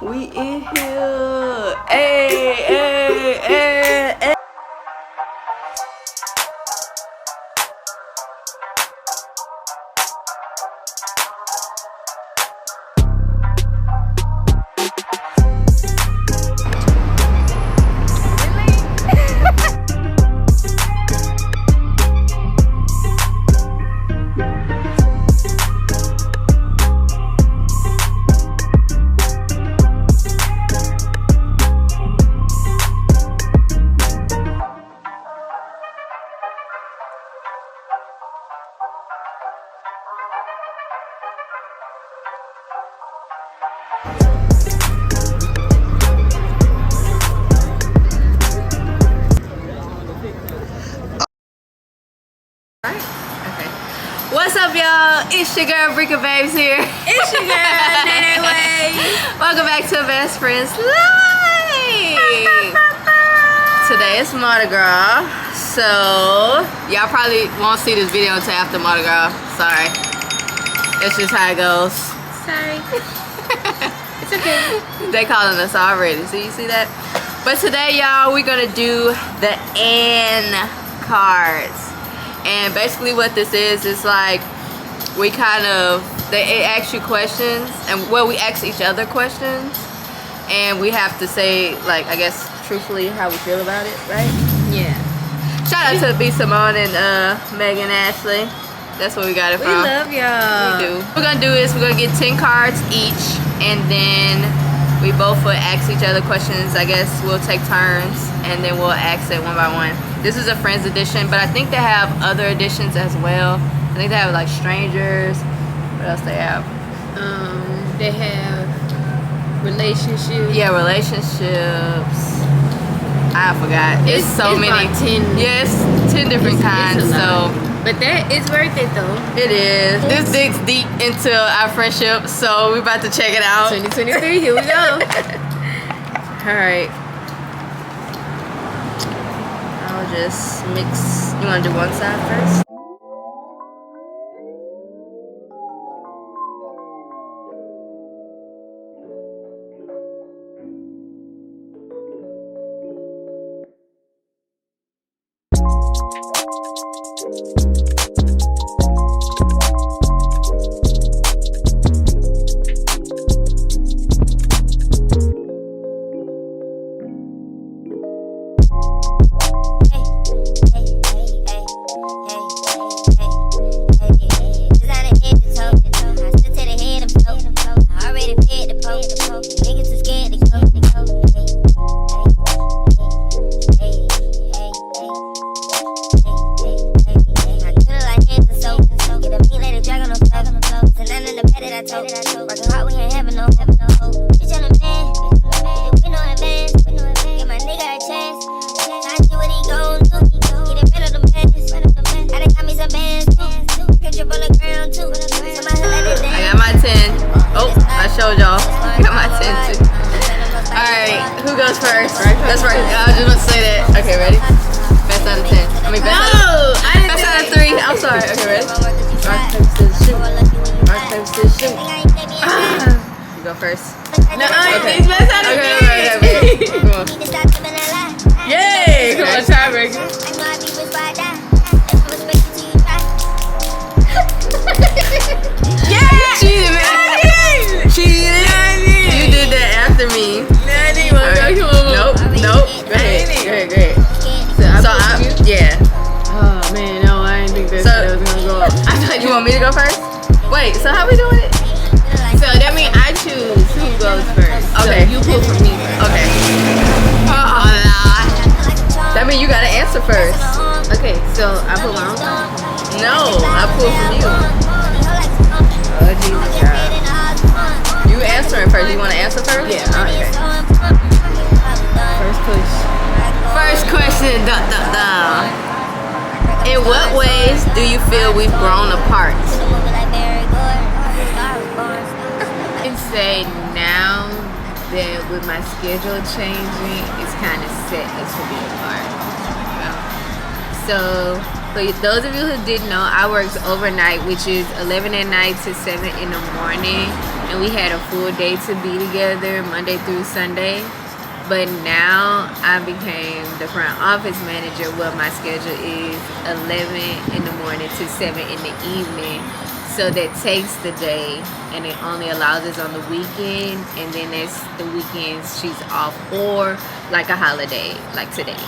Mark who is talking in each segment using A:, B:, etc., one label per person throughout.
A: We in here. Hey, hey, hey, hey. What's up, y'all? It's your girl Brica Babes here.
B: It's your girl Nene Way.
A: Welcome back to Bestfriend Live. Today is Mardi Gras, so y'all probably won't see this video until after Mardi Gras. Sorry, it's just how it goes.
B: Sorry. It's okay.
A: They calling us already, so you see that? But today, y'all, we're gonna do the N cards. And basically what this is like we kind of, they ask you questions, and well, we ask each other questions, and we have to say, like, I guess truthfully how we feel about it, right?
B: Yeah.
A: Shout out to B. Simone and Megan Ashley. That's where we got it from.
B: We love y'all.
A: We do. What we're gonna do is we're gonna get 10 cards each, and then we both will ask each other questions. I guess we'll take turns, and then we'll ask it one by one. This is a Friends edition, but I think they have other editions as well. I think they have like strangers. What else they have?
B: They have relationships.
A: Yeah, relationships. I forgot. It's so many.
B: About 10.
A: Yes, 10 different kinds. So,
B: but that is worth it though.
A: it is. This digs deep into our friendship, so we're about to check it out.
B: 2023. Here we go.
A: All right. I'll just mix. You want to do one side first? Showed y'all. Got my 10 too. Alright, who goes first? That's right. I was just about to say that. Okay, ready? Best out of 10. I mean, best out of 3. I'm sorry. Okay, ready? Rock, paper, scissors, shoot. Rock, paper, scissors, shoot. You go first.
B: No,
A: okay.
B: it's best out of 3.
A: Okay. Come on. Yay!
B: Come on, tiebreaker.
A: Yeah! Cheated, man. Cheated. You did that after me. Nope. Go ahead. So yeah.
B: Oh man, no, I didn't think that was gonna go.
A: I thought you want me to go first. Wait, so how we doing it?
B: So that means I choose who goes first.
A: Okay.
B: So you pull from me first.
A: Okay. That means you gotta answer first.
B: Okay, so I pull my own card?
A: No, I pull from you.
B: Oh Jesus God.
A: You answering first. You want to answer first?
B: Yeah. Okay. First push.
A: First question. In what ways do you feel we've grown apart?
B: I can say now that with my schedule changing, it's kind of set us to be apart. So for those of you who didn't know, I worked overnight, which is 11 at night to 7 in the morning. and we had a full day to be together Monday through Sunday. But now I became the front office manager where my schedule is 11 in the morning to 7 in the evening. So that takes the day, and it only allows us on the weekend, and then there's the weekends she's off, or like a holiday, like today.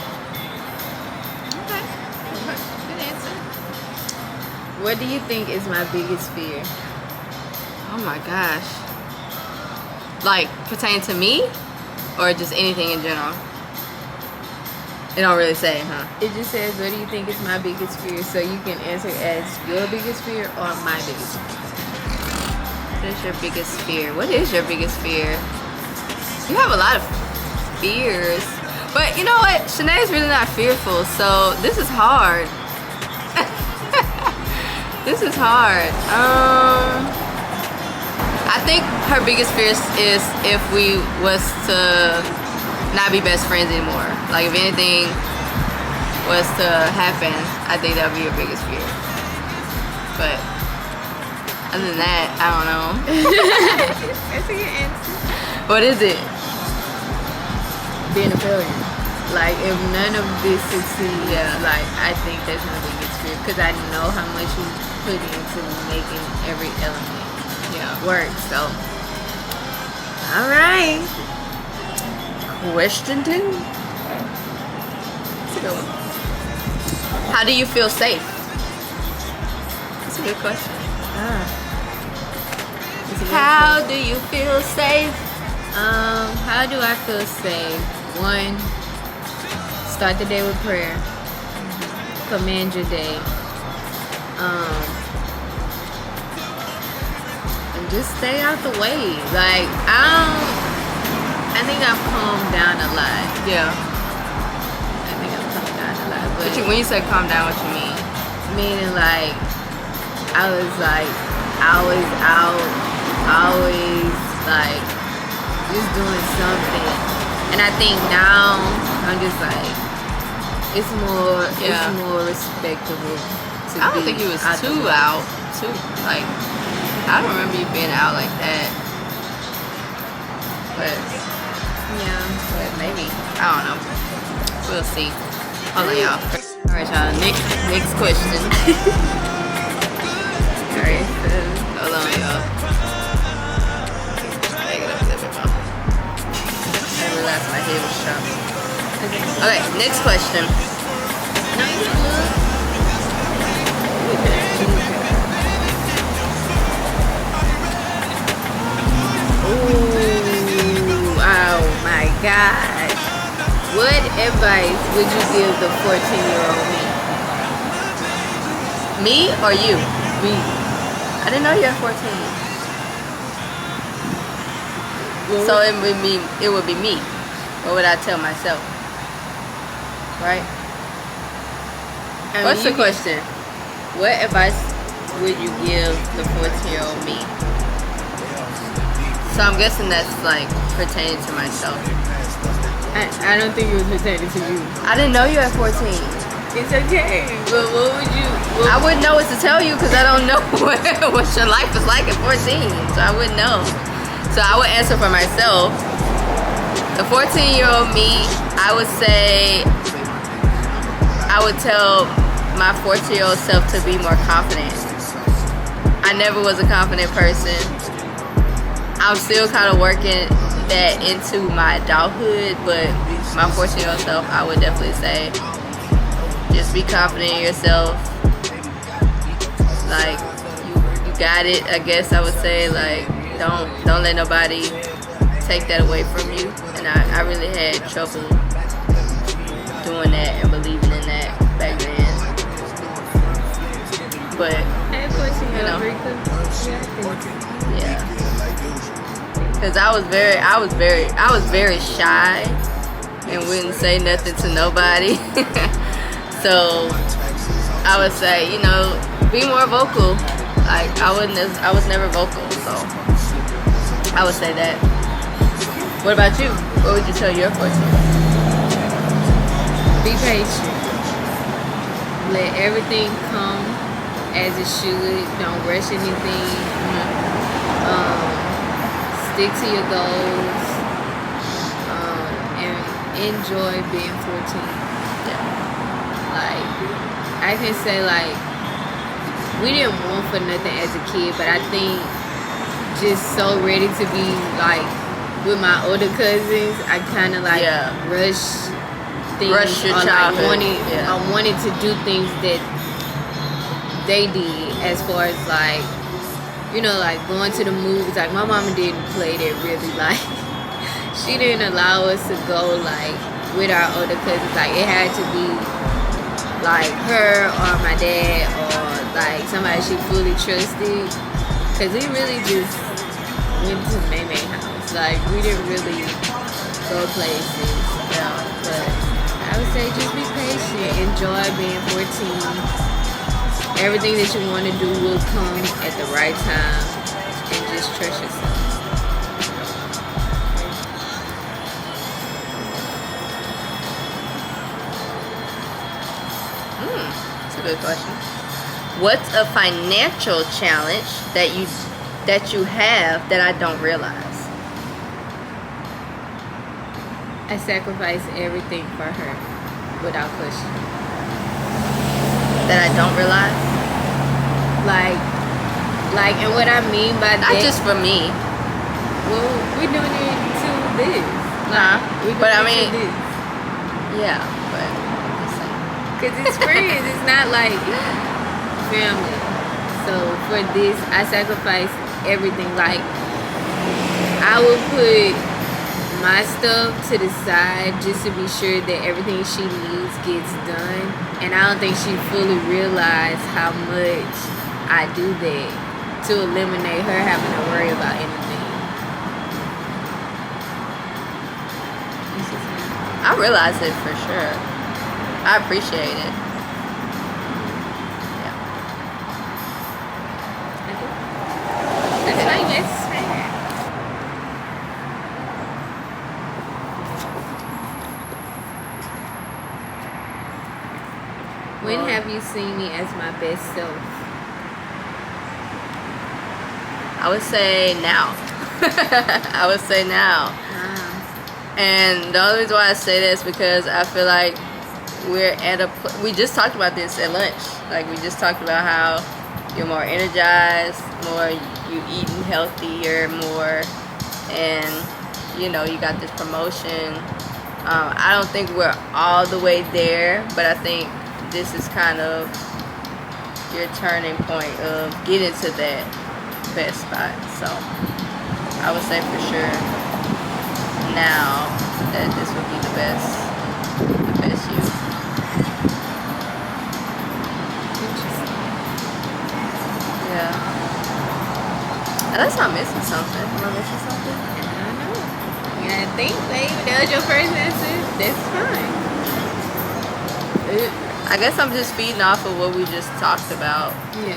A: Okay. Good answer.
B: What do you think is my biggest fear?
A: Oh my gosh. Like pertaining to me, or just anything in general? It don't really say, huh?
B: It just says, what do you think is my biggest fear? So you can answer as your biggest fear or my biggest fear.
A: What is your biggest fear? What is your biggest fear? You have a lot of fears. But you know what? Shanae's really not fearful, so this is hard. This is hard. I think her biggest fear is if we was to not be best friends anymore. Like if anything was to happen, I think that would be your biggest fear. But other than that, I don't know.
B: That's a good answer.
A: What is it?
B: Being a failure. Like if none of this succeeds,
A: Yeah.
B: like I think that's my biggest fear, because I know how much we put into making every element work. So, all right.
A: Question 2. That's a good one. How do you feel safe? That's a good question. How do you feel safe?
B: How do I feel safe? 1, start the day with prayer. Command your day. And just stay out the way. Like I think I've calmed down a lot.
A: Yeah.
B: I think I've calmed down a lot. But
A: When you say calm down, what you mean?
B: meaning like I was like always out, always like just doing something. And I think now I'm just like it's more respectable to
A: I don't
B: be
A: think you was
B: out the
A: too
B: way.
A: out. Too like I don't remember you being out like that. But maybe. I don't know. We'll see. Hold on, y'all. Alright, y'all. Next question. Alright, hold on, y'all. Bag it up a little bit more. I realized my head was sharp. Okay, next question.
B: No, you can look. Ooh, oh my gosh. What advice would you give the 14-year-old me?
A: Me or you?
B: Me.
A: I didn't know you were 14. So it would be me. What would I tell myself? Right?
B: I mean,
A: What's the
B: you
A: question? What advice would you give the 14-year-old me? So I'm guessing that's like pertaining to myself.
B: I don't think it was pertaining to you.
A: I didn't know you at 14.
B: It's okay. But what would you...
A: I wouldn't know what to tell you because I don't know what your life is like at 14. So I wouldn't know. So I would answer for myself. The 14-year-old me, I would say, I would tell my 14-year-old self to be more confident. I never was a confident person. I'm still kind of working that into my adulthood, but my 14-year-old self, I would definitely say, just be confident in yourself. Like, you got it, I guess I would say. Like, don't let nobody take that away from you. And I really had trouble doing that and believing in that back then. But, you know, yeah. Because I was very shy and wouldn't say nothing to nobody. So I would say, you know, be more vocal. Like I was never vocal, so I would say that. What about you? What would you tell your 14?
B: Be patient. Let everything come as it should. Don't rush anything. stick to your goals, and enjoy being 14.
A: Yeah.
B: Like, I can say, like, we didn't want for nothing as a kid, but I think just so ready to be, like, with my older cousins, I kind of, like, rushed things.
A: Rush your
B: or,
A: childhood.
B: I wanted to do things that they did, as far as, like, you know, like, going to the movies. Like, my mama didn't play that really, like, she didn't allow us to go, like, with our older cousins. Like, it had to be, like, her or my dad or, like, somebody she fully trusted. Because we really just went to May house. Like, we didn't really go places. But I would say just be patient. Enjoy being 14. Everything that you want to do will come at the right time. And just trust yourself.
A: That's a good question. What's a financial challenge that you have that I don't realize?
B: I sacrifice everything for her without question.
A: That I don't realize?
B: Like, and what I mean by
A: Not
B: that,
A: just for me.
B: well, we're doing it to this.
A: But I mean,
B: this.
A: yeah, but I'm just saying.
B: Because it's friends. It's not like family. So for this, I sacrifice everything. Like, I will put my stuff to the side just to be sure that everything she needs gets done. And I don't think she fully realized how much I do that to eliminate her having to worry about anything.
A: I realize it for sure. I appreciate it. Yeah.
B: That's my best friend. When have you seen me as my best self?
A: I would say now. I would say now. And the only reason why I say this because I feel like we're at we just talked about this at lunch. Like, we just talked about how you're more energized, more you eating healthier, more, and you know, you got this promotion. I don't think we're all the way there, but I think this is kind of your turning point of getting to that best spot. So I would say for sure now that this would be the best you.
B: Interesting.
A: Yeah. Unless I'm missing something. Am I missing something?
B: I don't know. You gotta think, babe. That was your first answer. That's fine.
A: I guess I'm just feeding off of what we just talked about.
B: Yeah.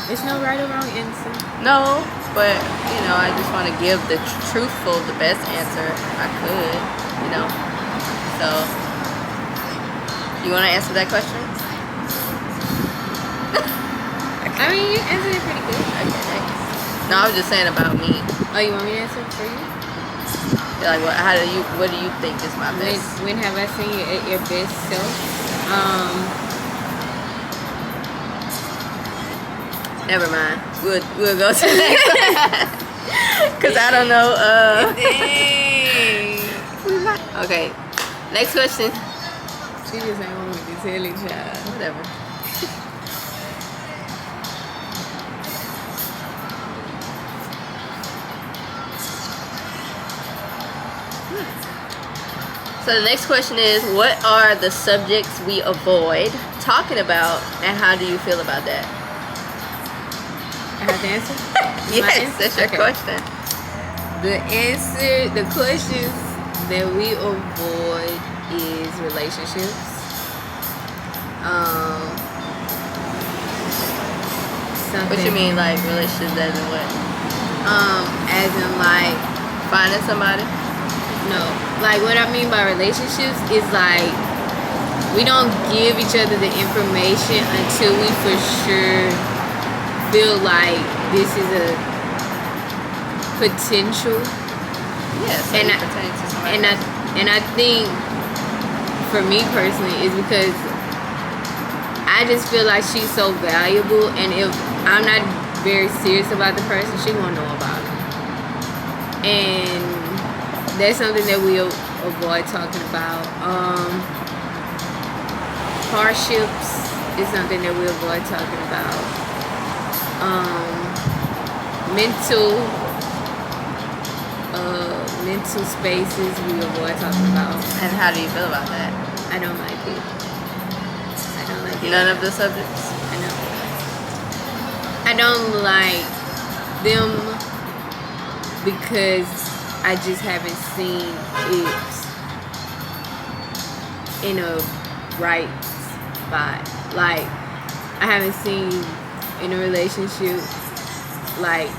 B: There's no right or wrong answer.
A: No, but you know, I just want to give the the best answer I could. You know, so you want to answer that question?
B: I mean, you answered it pretty good.
A: Okay, thanks. No, I was just saying about me.
B: Oh, you want me to answer it for you?
A: Like, what do you think is my best?
B: When have I seen you at your best self?
A: Never mind. We'll go to the next one. Cause I don't know.
B: Dang.
A: Okay. Next question.
B: She just ain't want me to tell each other.
A: Whatever. So the next question is, what are the subjects we avoid talking about, and how do you feel about that?
B: I have to answer?
A: Yes, that's your question.
B: The questions that we avoid is relationships.
A: What you mean, like relationships as in what?
B: As in like
A: Finding somebody?
B: No, like what I mean by relationships is like we don't give each other the information until we for sure feel like this is a potential.
A: Yeah, so
B: And
A: you
B: I-
A: pertain to somebody
B: And
A: else.
B: I think for me personally is because I just feel like she's so valuable, and if I'm not very serious about the person, she won't know about it. And that's something that we avoid talking about. Hardships is something that we avoid talking about. Mental spaces we avoid talking about.
A: And how do you feel about that?
B: I don't like it. I don't like it.
A: None of the subjects?
B: I know. I don't like them because I just haven't seen it in a right spot. Like, I haven't seen in a relationship, like,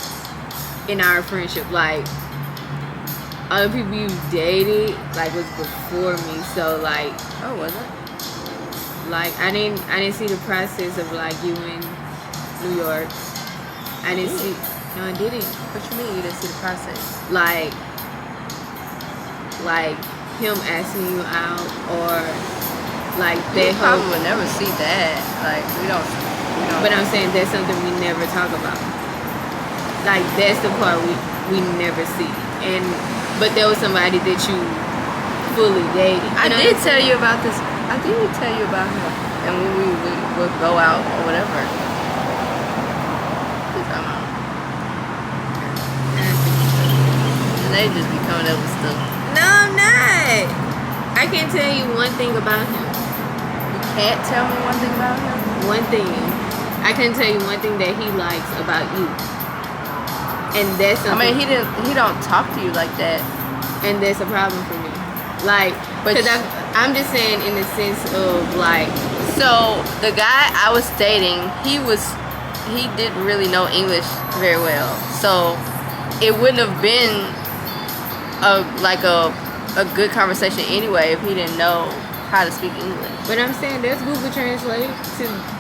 B: in our friendship, like, other people you dated, like, was before me. So, like,
A: Oh, was it?
B: like I didn't see the process of like you in New York. I didn't see. No, I didn't.
A: What you mean you didn't see the process?
B: Like him asking you out, or like
A: They
B: that
A: probably
B: whole.
A: would never see that. Like, we don't.
B: But I'm saying that's something we never talk about. Like, that's the part we never see. But there was somebody that you fully dated.
A: I
B: You know
A: did
B: what I'm
A: tell
B: saying?
A: you about this. I did tell you about him. And when we would go out or whatever. What you talking about? And they just be coming up with stuff.
B: No, I'm not. I can tell you one thing about him.
A: You can't tell me one thing about him?
B: One thing. I can tell you one thing that he likes about you. And that's
A: I
B: something.
A: mean, he don't talk to you like that.
B: And that's a problem for me. Like,
A: But
B: because I'm just saying in the sense of like,
A: So the guy I was dating, he didn't really know English very well. So it wouldn't have been a good conversation anyway if he didn't know how to speak English.
B: but I'm saying there's Google Translate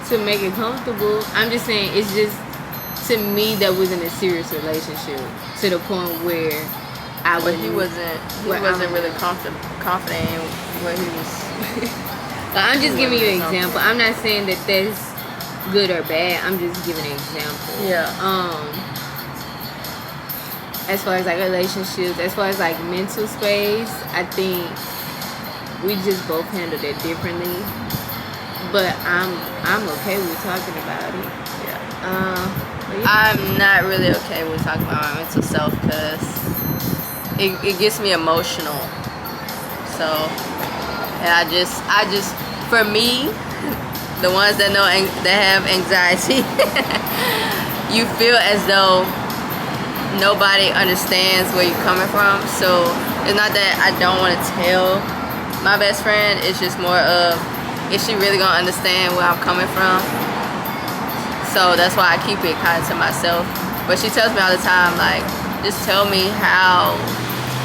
B: to make it comfortable. I'm just saying it's just, to me, that wasn't a serious relationship to the point where I
A: But
B: would.
A: he wasn't really confident in what he was.
B: But I'm just giving you an
A: Example.
B: example. I'm not saying that that's good or bad. I'm just giving an example.
A: Yeah.
B: As far as like relationships, as far as like mental space, I think we just both handled it differently. But I'm okay with talking about it.
A: Yeah.
B: But yeah.
A: I'm not really okay with talking about my mental self because it gets me emotional. So, and I just, for me, the ones that know that have anxiety, you feel as though nobody understands where you're coming from. So it's not that I don't want to tell my best friend. It's just more of, is she really gonna understand where I'm coming from? So that's why I keep it kind of to myself. But she tells me all the time, like, just tell me how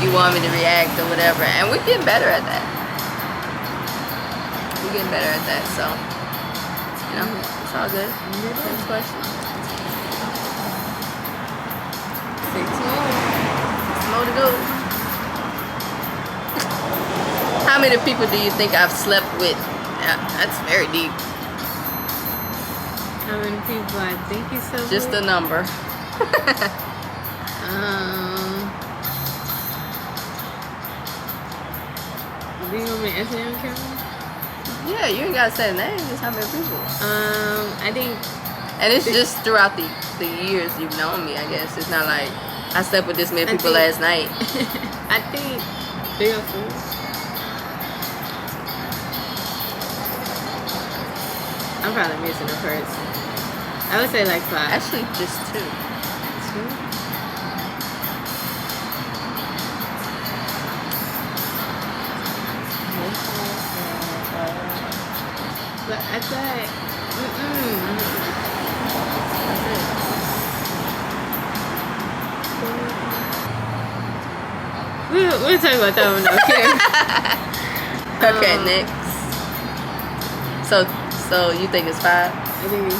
A: you want me to react or whatever. And we're getting better at that. We're getting better at that. So, you know, it's all good. Next question. 6 more. 6 more to go. How many people do you think I've slept with? That's very deep.
B: How many people I think you so
A: Just a number.
B: Do you want me to answer on camera?
A: Yeah, you ain't gotta say the name. Just how many people.
B: I think.
A: And it's just throughout the years you've known me, I guess. It's not like I slept with this many people last night.
B: I think 3 or 4. I'm probably missing a person. I would say like 5.
A: Actually, just 2.
B: 2? But I thought, we'll talk about that one.
A: Okay, next. So you think it's 5?
B: I think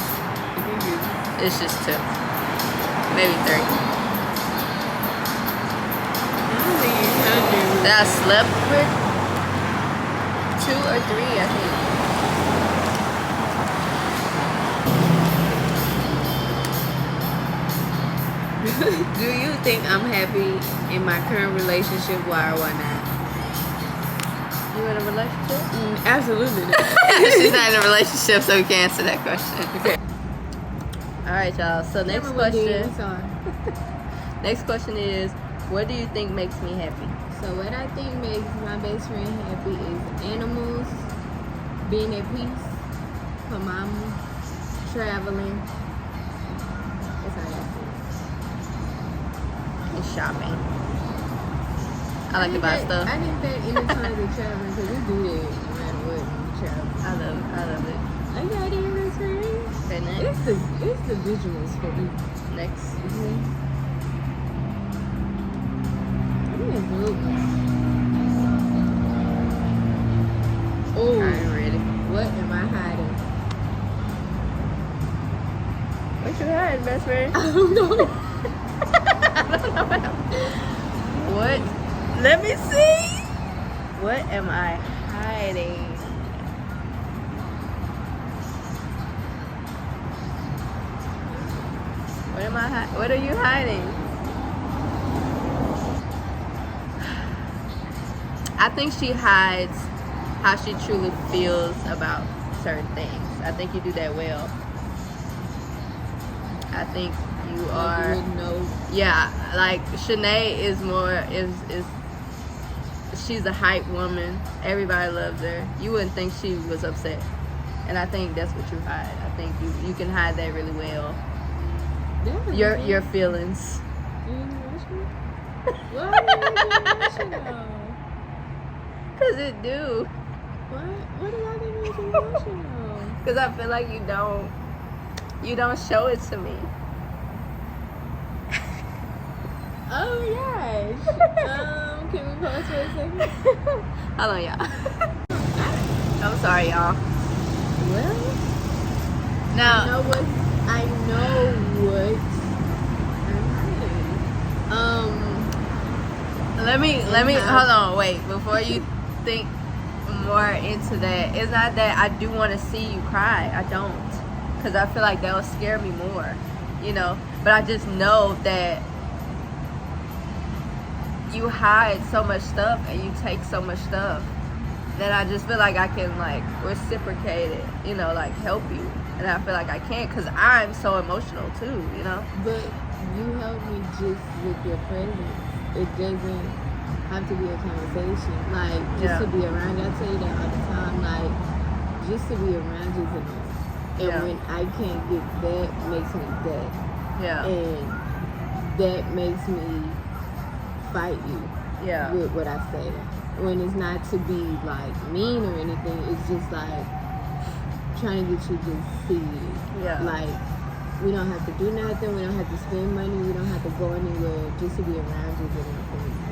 A: It's just 2. Maybe 3. that I slept with? 2 or 3, I think.
B: Do you think I'm happy in my current relationship? Why or why not?
A: You in a relationship?
B: Absolutely not.
A: She's not in a relationship, so we can't answer that question.
B: Okay.
A: Alright, y'all. So next
B: Tell me what
A: question.
B: days are.
A: Next question is, what do you think makes me happy?
B: So what I think makes my best friend happy is animals, being at peace, her mama, traveling. That's how I feel.
A: And shopping. I like to buy stuff.
B: I think that any time we're traveling, because we do that no matter what when we travel.
A: I love it.
B: I got it, best friend.
A: Okay, next.
B: It's the visuals for me.
A: Next.
B: Oh,
A: I'm ready.
B: what am I hiding?
A: What you hiding, best friend?
B: I don't know.
A: What? Let me see. What am I hiding? What are you hiding? I think she hides how she truly feels about certain things. I think you do that well. I think you are. Yeah, like Shanae is more is she's a hype woman. Everybody loves her. You wouldn't think she was upset, and I think that's what you hide. I think you can hide that really well. Your feelings.
B: Why are you emotional?
A: Cause it do.
B: What do I think is emotional?
A: Cause I feel like you don't show it to me.
B: Oh my gosh. Can we pause for a second?
A: Hold on, y'all. I'm sorry, y'all.
B: Well,
A: Now,
B: I know what
A: let me hold on, wait, before you think more into that. It's not that I do want to see you cry. I don't, because I feel like that will scare me more, you know. But I just know that you hide so much stuff and you take so much stuff that I just feel like I can like reciprocate it, you know, like help you. And I feel like I can't because I'm so emotional too, you know.
B: But you help me just with your presence. It doesn't have to be a conversation. Like, just to be around you. I tell you that all the time. Like, just to be around you is enough. And when I can't get that, makes me dead.
A: Yeah.
B: And that makes me fight you with what I say. When it's not to be, like, mean or anything. It's just, like, trying to get you to see it.
A: Yeah.
B: Like, we don't have to do nothing. We don't have to spend money. We don't have to go anywhere just to be around you.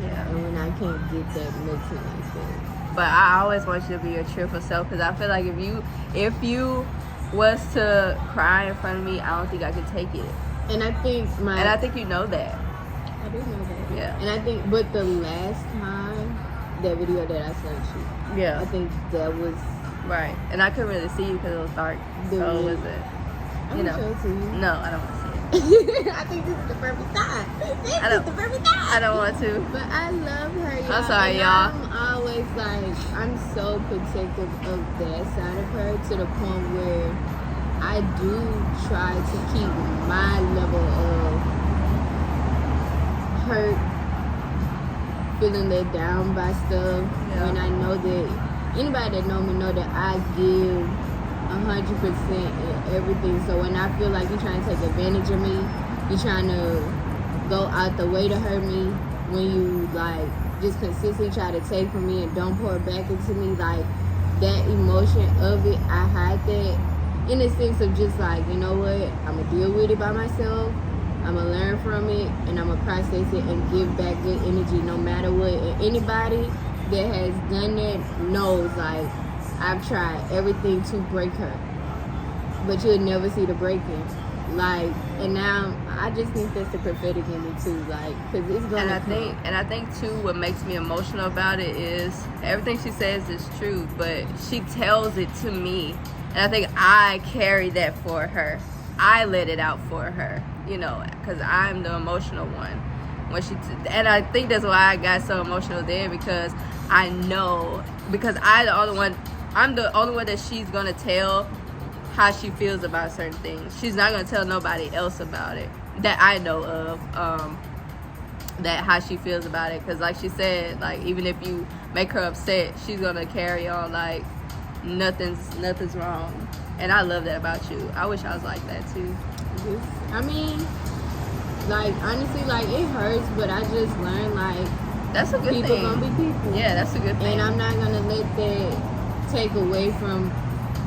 A: Yeah.
B: And when I can't get that, it makes me like that.
A: But I always want you to be your cheerful self because I feel like if you was to cry in front of me, I don't think I could take it.
B: And I think
A: you know that.
B: I do know that.
A: Yeah.
B: And I think, but the last time, that video that I sent you, I think that was
A: right. And I couldn't really see you because it was dark. So was it?
B: I'm gonna show it to you.
A: No, I don't want to see it.
B: I think this is the perfect time. The perfect time.
A: I don't want to.
B: But I love her, y'all.
A: I'm sorry,
B: and
A: y'all.
B: I'm always like, I'm so protective of that side of her to the point where I do try to keep my level of hurt, feeling let down by stuff. When I know that anybody that know me know that I give 100% in everything. So when I feel like you're trying to take advantage of me, you're trying to go out the way to hurt me, when you like just consistently try to take from me and don't pour it back into me, like that emotion of it, I hide that in a sense of just like, you know what, I'm gonna deal with it by myself, I'm gonna learn from it, and I'm gonna process it and give back good energy no matter what. And anybody that has done that knows, like, I've tried everything to break her, but you'll never see the breaking. Like, and now I just think that's the prophetic in it too, like, because it's gonna
A: And I think too, what makes me emotional about it is everything she says is true, but she tells it to me, and I think I carry that for her. I let it out for her, you know, because I'm the emotional one. And I think that's why I got so emotional there, because I know, because I'm the only one that she's gonna tell how she feels about certain things. She's not gonna tell nobody else about it that I know of, that how she feels about it, because like she said, like even if you make her upset, she's gonna carry on like nothing's wrong. And I love that about you. I wish I was like that too.
B: I mean, like, honestly, like, it hurts, but I just learned, like,
A: that's a good
B: people
A: thing.
B: Gonna be people.
A: Yeah, that's a good thing.
B: And I'm not gonna let that take away from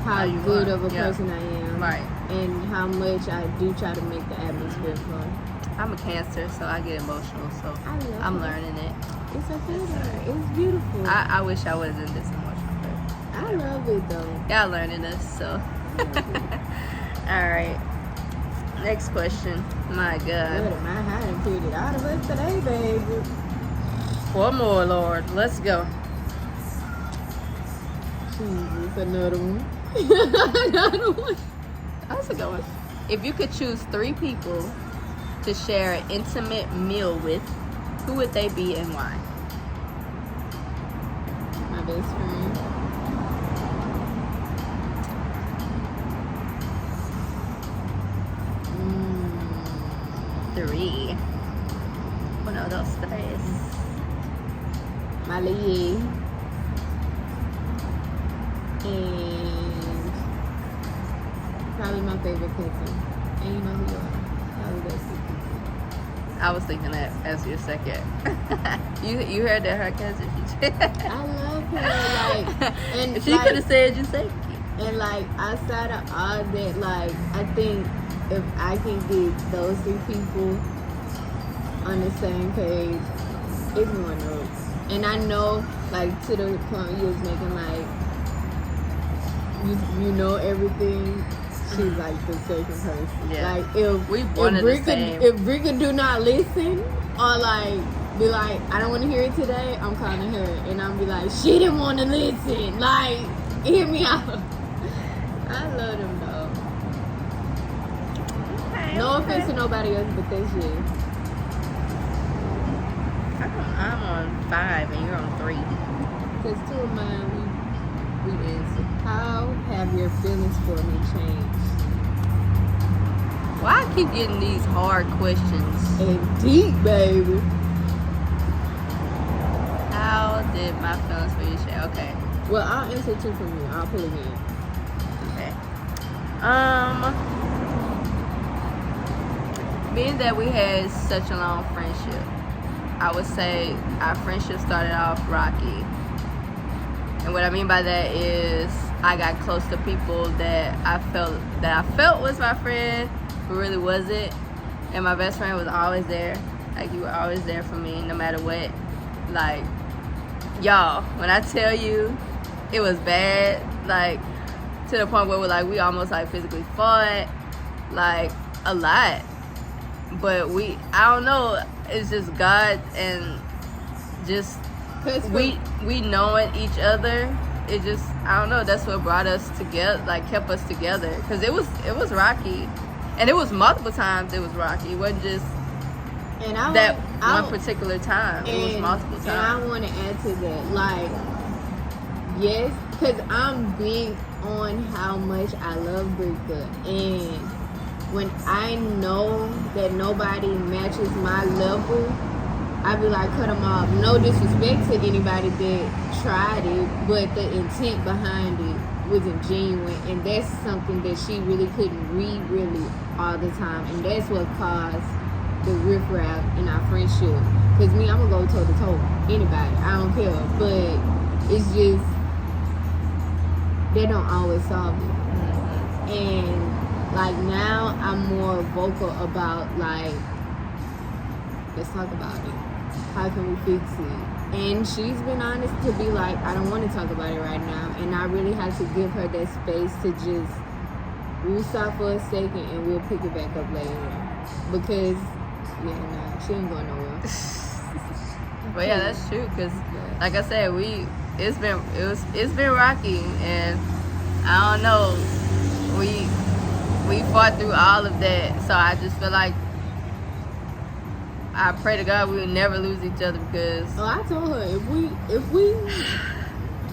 B: how good of a person I am.
A: Right.
B: And how much I do try to make the atmosphere fun.
A: I'm a Cancer, so I get emotional, so I'm learning it.
B: It's okay though. It's beautiful.
A: I wish I wasn't this emotional, but
B: I love it though.
A: y'all learning this, so. Alright. Next question. My God.
B: Good, my hiding period out of it today, baby.
A: One more, Lord. Let's go.
B: Jesus, another one. Another one.
A: That's a good one. If you could choose 3 people to share an intimate meal with, who would they be and why?
B: My best friend.
A: Three. Uno, dos, tres.
B: My lady. And probably my favorite cousin. And you know who you are. Probably those 2 people.
A: I was thinking that as your second. you heard that her cousin.
B: I love her. Like, and
A: if she
B: like,
A: could have said you second.
B: And like, outside of all that, like, I think if I can get those 3 people on the same page, everyone knows. And I know, like, to the point you was making, like, you know everything. She's like the second person.
A: Yeah.
B: Like, if Brica do not listen, or like be like, I don't want to hear it today, I'm calling her, and I'll be like, she didn't want to listen. Like, hear me out. I love them though.
A: Okay,
B: No offense to nobody else, but that's you.
A: I'm on 5 and you're on 3.
B: Because 2 of mine, we answered. How have your feelings for me changed?
A: Why I keep getting these hard questions?
B: And deep, baby.
A: How did my feelings for you change? Okay.
B: Well, I'll answer 2 from you. I'll pull it in.
A: Okay. Being that we had such a long friendship, I would say our friendship started off rocky. And what I mean by that is I got close to people that I felt was my friend, but really wasn't. And my best friend was always there. Like, you were always there for me no matter what. Like, y'all, when I tell you it was bad, like, to the point where we almost like physically fought, like, a lot. But I don't know, it's just God and just we knowing each other. It just, I don't know, that's what brought us together, like kept us together, because it was rocky, and it was multiple times. It was rocky. It wasn't just one particular time. It was multiple times.
B: And I want to add to that, like, yes, because I'm big on how much I love Brica, and when I know that nobody matches my level, I be like, cut them off. No disrespect to anybody that tried it, but the intent behind it wasn't genuine, and that's something that she really couldn't read really all the time, and that's what caused the riffraff in our friendship. Because me, I'm gonna go toe to toe anybody, I don't care, but it's just they don't always solve it. And like, now I'm more vocal about, like, let's talk about it. How can we fix it? And she's been honest to be like, I don't want to talk about it right now. And I really had to give her that space to just, we'll stop for a second and we'll pick it back up later. because she ain't going nowhere.
A: But yeah, that's true. Cause like I said, it's been rocky, and I don't know, we fought through all of that. So I just feel like I pray to God we would never lose each other, because
B: I told her if we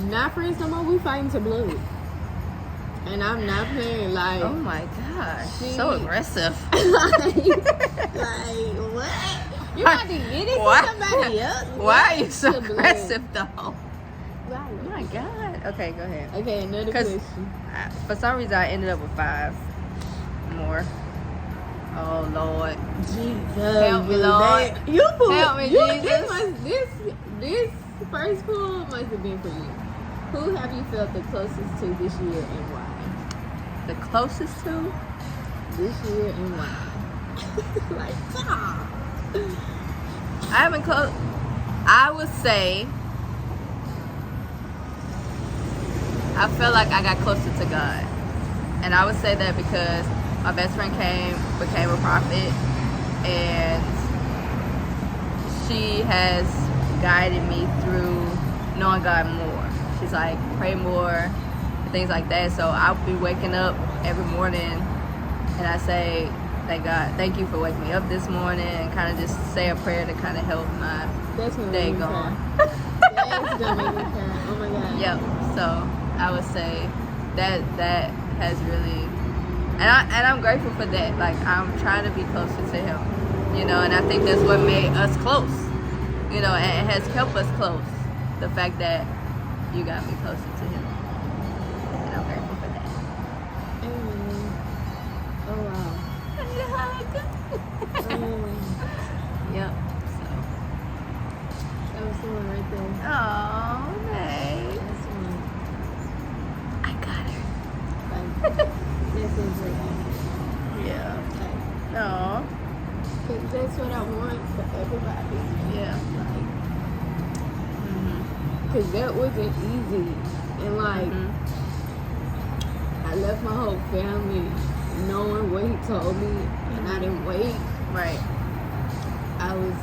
B: not friends no more, we fighting to blood. And I'm not playing, like...
A: Oh my gosh, so aggressive.
B: like, what? You got to get it to somebody else?
A: Why are you so aggressive, though? Oh
B: my
A: God. Okay, go ahead.
B: Okay, another question.
A: For some reason, I ended up with 5 more. Oh, Lord.
B: Jesus.
A: Help me, Lord. Help me, Jesus.
B: This first pool must have been for you. Who have you felt the closest to this year and why?
A: The closest to?
B: This year and why? Like,
A: I haven't close. I would say I feel like I got closer to God. And I would say that because my best friend became a prophet, and she has guided me through knowing God more. She's like, pray more, and things like that. So I'll be waking up every morning and I say, thank you for waking me up this morning, and kind of just say a prayer to kind of help my day go on.
B: That's gonna make me cry. Oh my God.
A: Yep. So I would say that has really, and I'm grateful for that. Like, I'm trying to be closer to him, and I think that's what made us close, and it has kept us close. The fact that you got me closer to him, and I'm grateful for that.
B: Amen. Oh wow.
A: Yep. So
B: that was someone right there.
A: Oh, hey.
B: That's someone.
A: I got her.
B: Like, this is right.
A: Yeah.
B: Like,
A: No.
B: cause that's what I want for everybody.
A: Yeah.
B: Like, cause that wasn't easy, and like, I left my whole family knowing what he told me, and I didn't wait.
A: Right.
B: I was,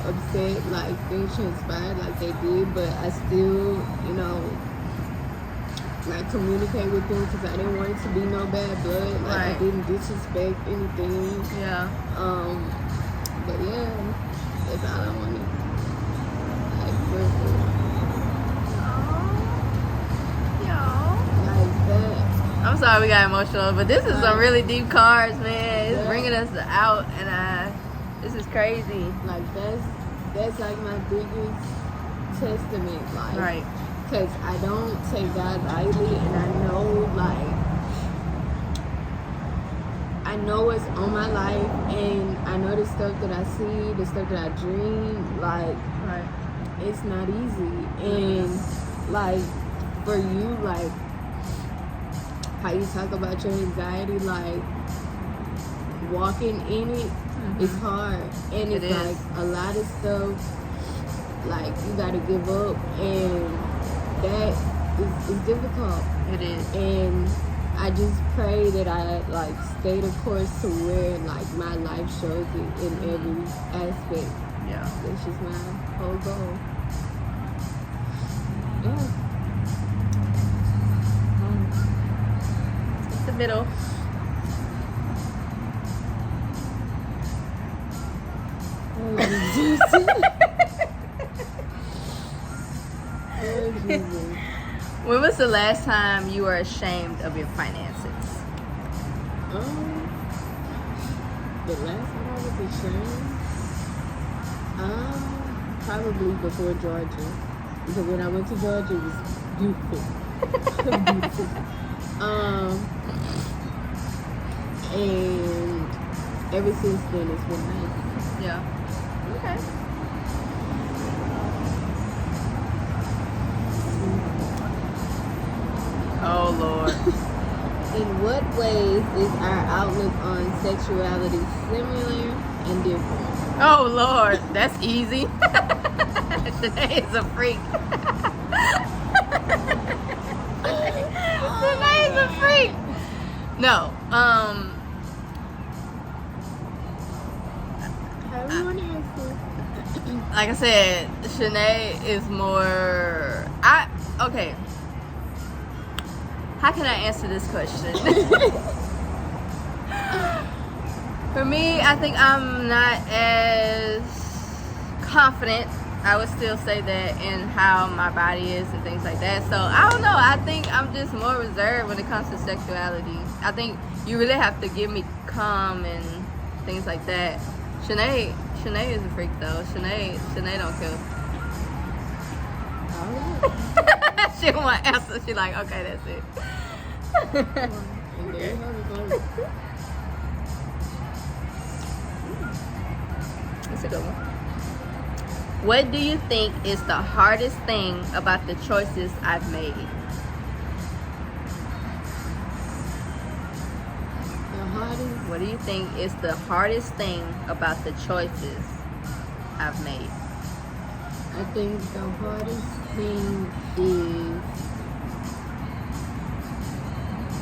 B: upset, like things transpired like they did, but I still, like communicate with them because I didn't want it to be no bad blood. Like,
A: Right.
B: I didn't disrespect anything.
A: Yeah.
B: But yeah, that's all I wanted. Like, for like that.
A: I'm sorry we got emotional, but this is some really deep cards, man. It's bringing us out, and this is crazy.
B: Like, that's like my biggest testament. Like,
A: Right.
B: because I don't take God lightly, and I know what's on my life, and I know the stuff that I see, the stuff that I dream, like,
A: Right.
B: it's not easy. And like, for you, like, how you talk about your anxiety, like, walking in it is hard, and it's like a lot of stuff, like, you gotta give up, and that is difficult.
A: It is.
B: And I just pray that I like stay the course to where like my life shows it in every aspect.
A: Yeah.
B: That's just my whole goal. Yeah.
A: It's the middle.
B: Oh, Jesus. Oh, Jesus.
A: When was the last time you were ashamed of your finances?
B: The last time I was ashamed, probably before Georgia. Because when I went to Georgia, it was beautiful. Beautiful. And ever since then, it's been nice.
A: Yeah. Okay. Oh, Lord.
B: In what ways is our outlook on sexuality similar and different?
A: Oh, Lord. That's easy. Today is a freak. Today is a freak. No.
B: Everyone answer.
A: Like I said, Shanae is more. Okay. How can I answer this question? For me, I think I'm not as confident. I would still say that in how my body is and things like that. So I don't know. I think I'm just more reserved when it comes to sexuality. I think you really have to give me calm and things like that. Shanae is a freak though. Shanae don't kill.
B: Alright.
A: She don't want to answer. She like, okay, that's it.
B: Okay.
A: That's a good one. What do you think is the hardest thing about the choices I've made? What do you think is the hardest thing about the choices I've made?
B: I think the hardest thing is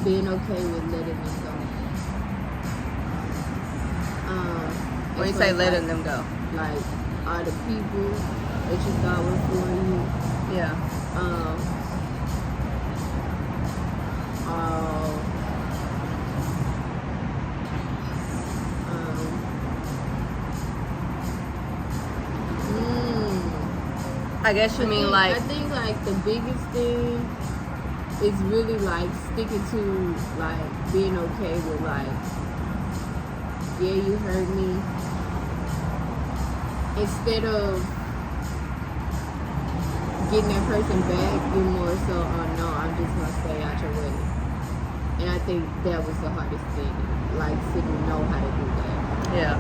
B: being okay with letting them go.
A: When you say letting them go?
B: Like, all the people that you thought were for you.
A: Yeah. I guess you mean like.
B: I think like the biggest thing is really like sticking to like being okay with like, yeah, you hurt me. Instead of getting that person back, you're more so, oh no, I'm just gonna stay out your way. And I think that was the hardest thing, like to know how to do that.
A: Yeah.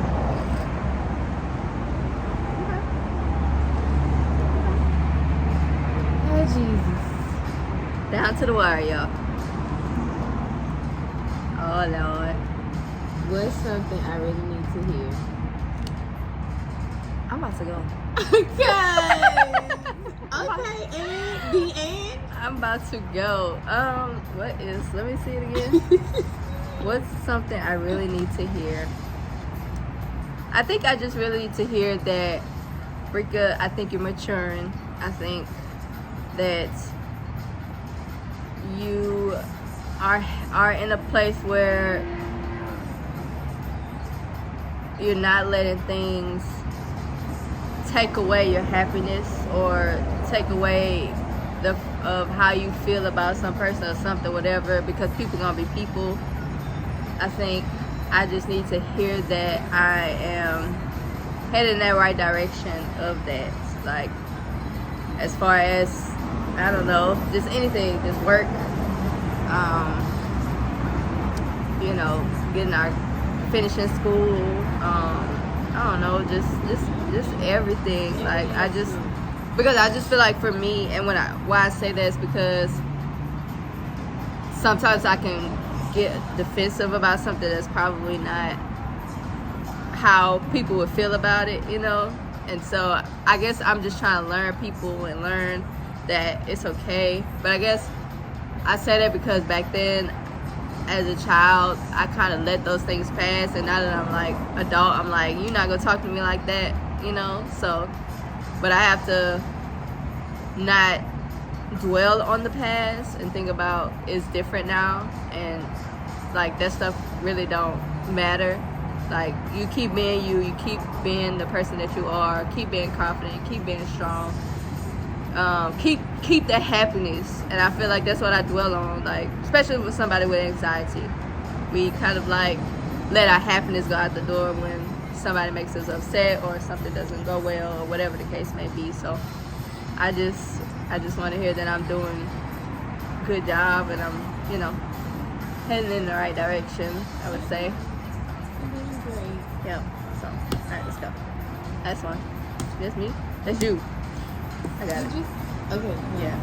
B: Oh Jesus.
A: Down to the wire, y'all. Oh Lord.
B: What's something I really need to hear?
A: I'm about to go.
B: Okay, and the end.
A: I'm about to go. What is? Let me see it again. What's something I really need to hear? I think I just really need to hear that, Brica, I think you're maturing. I think that you are in a place where you're not letting things take away your happiness or take away of how you feel about some person or something, whatever, because people gonna be people. I think I just need to hear that I am headed in that right direction of that. Like, as far as, I don't know, just anything, just work, you know, finishing school, I don't know, just everything. Like, because I just feel like for me, and why I say that is because sometimes I can get defensive about something that's probably not how people would feel about it, you know? And so I guess I'm just trying to learn people and learn that it's okay. But I guess I say that because back then, as a child, I kind of let those things pass, and now that I'm like adult, I'm like, you're not gonna talk to me like that, you know? So, but I have to not dwell on the past and think about it's different now, and like that stuff really don't matter. Like, you keep being you keep being the person that you are, keep being confident, keep being strong, keep that happiness. And I feel like that's what I dwell on, like especially with somebody with anxiety. We kind of like let our happiness go out the door when somebody makes us upset or something doesn't go well or whatever the case may be. So I just want to hear that I'm doing a good job and I'm, you know, heading in the right direction, I would say.
B: Great.
A: Yeah. So, all right, let's go. That's one. That's me. That's you. I got it.
B: Okay.
A: Yeah.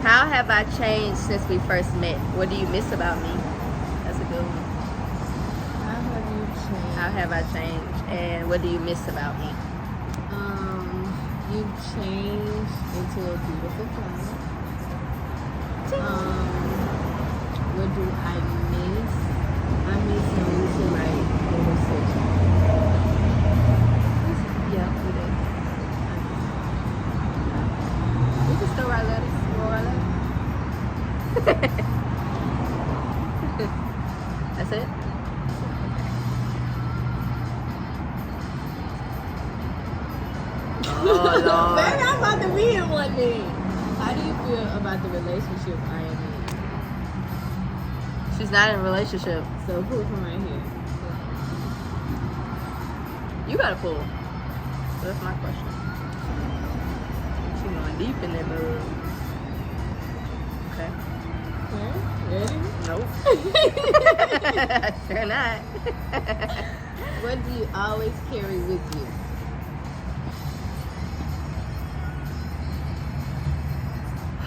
A: How have I changed since we first met? What do you miss about me? That's a good one.
B: How have you changed?
A: How have I changed? And what do you miss about me?
B: You've changed into a beautiful flower. What do I miss? I miss knowing to write conversation.
A: That's it? Oh, Lord.
B: Baby, I'm about to be in one day. How do you feel about the relationship I am in?
A: She's not in a relationship.
B: So pull from right here.
A: You gotta pull. So that's my question. She's going deep in that mud. Okay.
B: Okay, ready?
A: Nope. Sure not.
B: What do you always carry with you?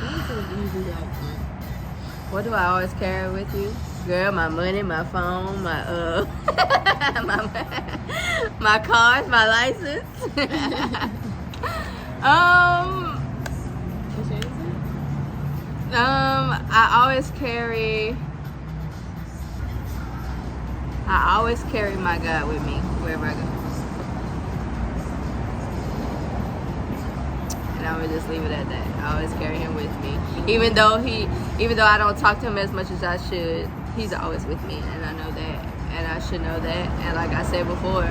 B: This is easy like that.
A: What do I always carry with you? Girl, my money, my phone, my my cars, my license.
B: What's your answer?
A: I always carry my God with me wherever I go. And I would just leave it at that. I always carry him with me. Even though I don't talk to him as much as I should, he's always with me, and I know that. And I should know that. And like I said before,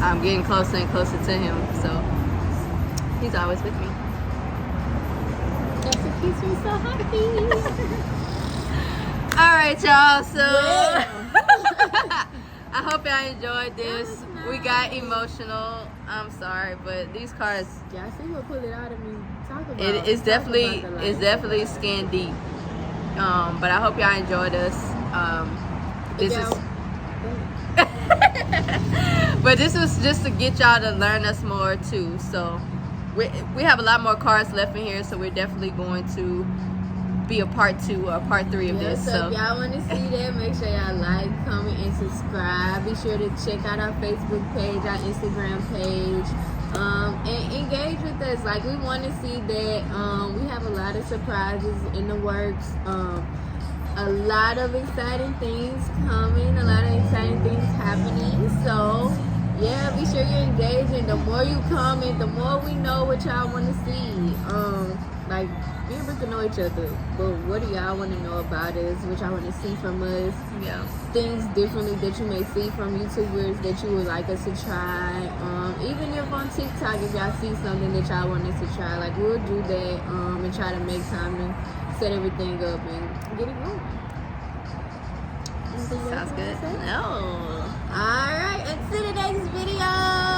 A: I'm getting closer and closer to him, so he's always with me.
B: That's what keeps me so happy.
A: Alright, y'all, so
B: Yeah.
A: I hope y'all enjoyed this. We got emotional. I'm sorry, but these cars,
B: Yeah, I see what pulled it out of me. Talk about
A: it's
B: talk about
A: definitely
B: the life.
A: it's definitely skin deep. But I hope y'all enjoyed us. This is but this was just to get y'all to learn us more too. So we have a lot more cards left in here, so we're definitely going to be a part 2 or part 3 of this.
B: So if y'all want to see that, make sure y'all like, comment, and subscribe. Be sure to check out our Facebook page, our Instagram page, and engage with us. Like, we want to see that. We have a lot of surprises in the works. A lot of exciting things coming, a lot of exciting things happening. So yeah, be sure you engage, and the more you comment, the more we know what y'all want to see. Like, me and Brica know each other, but what do y'all want to know about us? What y'all want to see from us?
A: Yeah.
B: Things differently that you may see from YouTubers that you would like us to try. Even if on TikTok, if y'all see something that y'all want us to try, like, we'll do that, and try to make time to set everything up and get it going.
A: Sounds good. No.
B: Alright, until the next video.